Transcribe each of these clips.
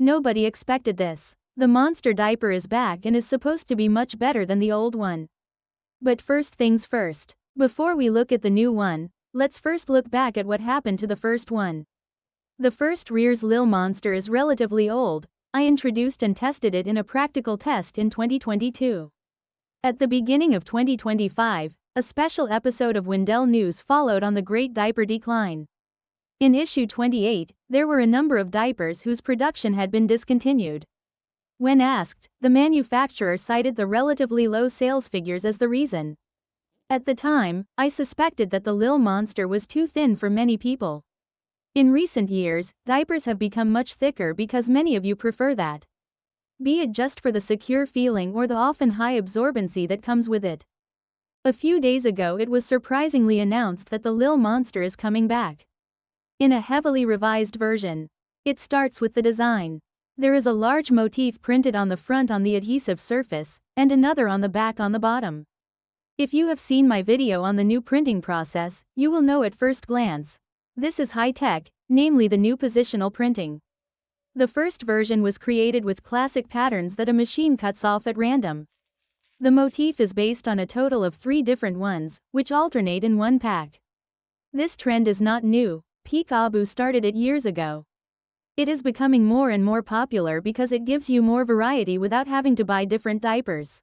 Nobody expected this. The monster diaper is back and is supposed to be much better than the old one. But first things first. Before we look at the new one, let's first look back at what happened to the first one. The first Rearz Lil Monster is relatively old. I introduced and tested it in a practical test in 2022. At the beginning of 2025, a special episode of Wendell News followed on the Great Diaper Decline. In issue 28, there were a number of diapers whose production had been discontinued. When asked, the manufacturer cited the relatively low sales figures as the reason. At the time, I suspected that the Lil Monster was too thin for many people. In recent years, diapers have become much thicker because many of you prefer that. Be it just for the secure feeling or the often high absorbency that comes with it. A few days ago it was surprisingly announced that the Lil Monster is coming back. In a heavily revised version. It starts with the design. There is a large motif printed on the front on the adhesive surface, and another on the back on the bottom. If you have seen my video on the new printing process, you will know at first glance. This is high-tech, namely the new positional printing. The first version was created with classic patterns that a machine cuts off at random. The motif is based on a total of 3 different ones, which alternate in one pack. This trend is not new. Peekaboo started it years ago. It is becoming more and more popular because it gives you more variety without having to buy different diapers.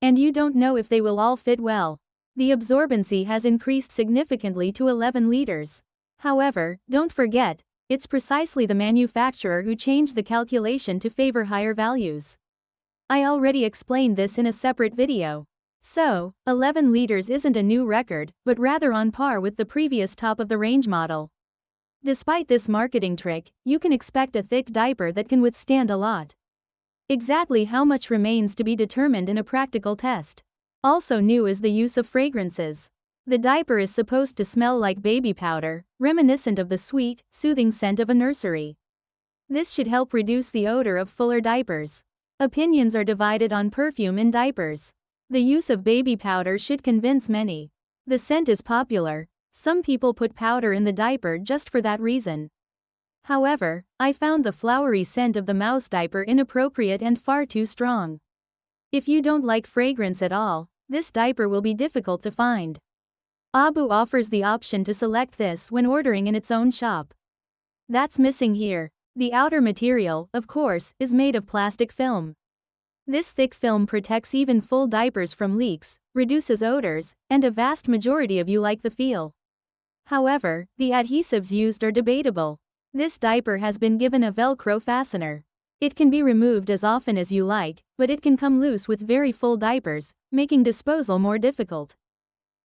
And you don't know if they will all fit well. The absorbency has increased significantly to 11 liters. However, don't forget, it's precisely the manufacturer who changed the calculation to favor higher values. I already explained this in a separate video. So, 11 liters isn't a new record, but rather on par with the previous top-of-the-range model. Despite this marketing trick, you can expect a thick diaper that can withstand a lot. Exactly how much remains to be determined in a practical test. Also new is the use of fragrances. The diaper is supposed to smell like baby powder, reminiscent of the sweet, soothing scent of a nursery. This should help reduce the odor of fuller diapers. Opinions are divided on perfume in diapers. The use of baby powder should convince many. The scent is popular. Some people put powder in the diaper just for that reason. However, I found the flowery scent of the mouse diaper inappropriate and far too strong. If you don't like fragrance at all, this diaper will be difficult to find. Abu offers the option to select this when ordering in its own shop. That's missing here. The outer material, of course, is made of plastic film. This thick film protects even full diapers from leaks, reduces odors, and a vast majority of you like the feel. However, the adhesives used are debatable. This diaper has been given a Velcro fastener. It can be removed as often as you like, but it can come loose with very full diapers, making disposal more difficult.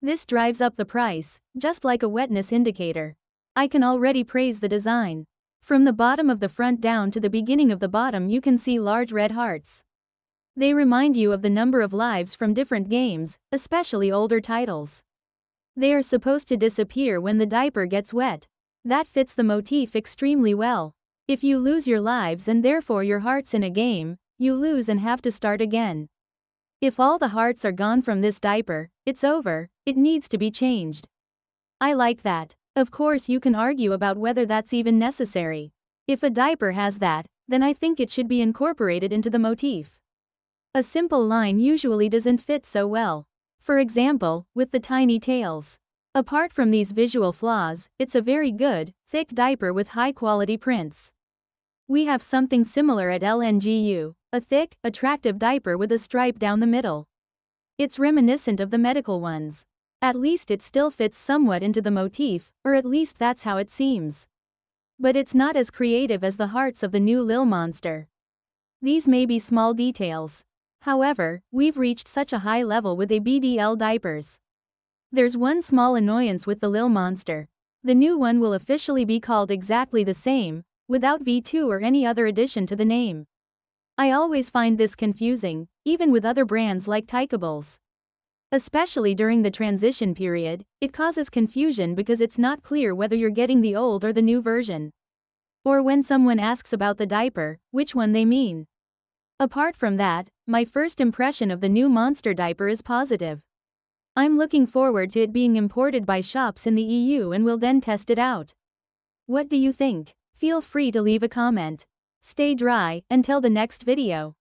This drives up the price, just like a wetness indicator. I can already praise the design. From the bottom of the front down to the beginning of the bottom you can see large red hearts. They remind you of the number of lives from different games, especially older titles. They are supposed to disappear when the diaper gets wet. That fits the motif extremely well. If you lose your lives and therefore your hearts in a game, you lose and have to start again. If all the hearts are gone from this diaper, it's over, it needs to be changed. I like that. Of course you can argue about whether that's even necessary. If a diaper has that, then I think it should be incorporated into the motif. A simple line usually doesn't fit so well. For example, with the tiny tails. Apart from these visual flaws, it's a very good, thick diaper with high-quality prints. We have something similar at LNGU, a thick, attractive diaper with a stripe down the middle. It's reminiscent of the medical ones. At least it still fits somewhat into the motif, or at least that's how it seems. But it's not as creative as the hearts of the new Lil Monster. These may be small details. However, we've reached such a high level with ABDL diapers. There's one small annoyance with the Lil Monster. The new one will officially be called exactly the same, without V2 or any other addition to the name. I always find this confusing, even with other brands like Tykables. Especially during the transition period, it causes confusion because it's not clear whether you're getting the old or the new version. Or when someone asks about the diaper, which one they mean. Apart from that, my first impression of the new Monster diaper is positive. I'm looking forward to it being imported by shops in the EU and will then test it out. What do you think? Feel free to leave a comment. Stay dry until the next video.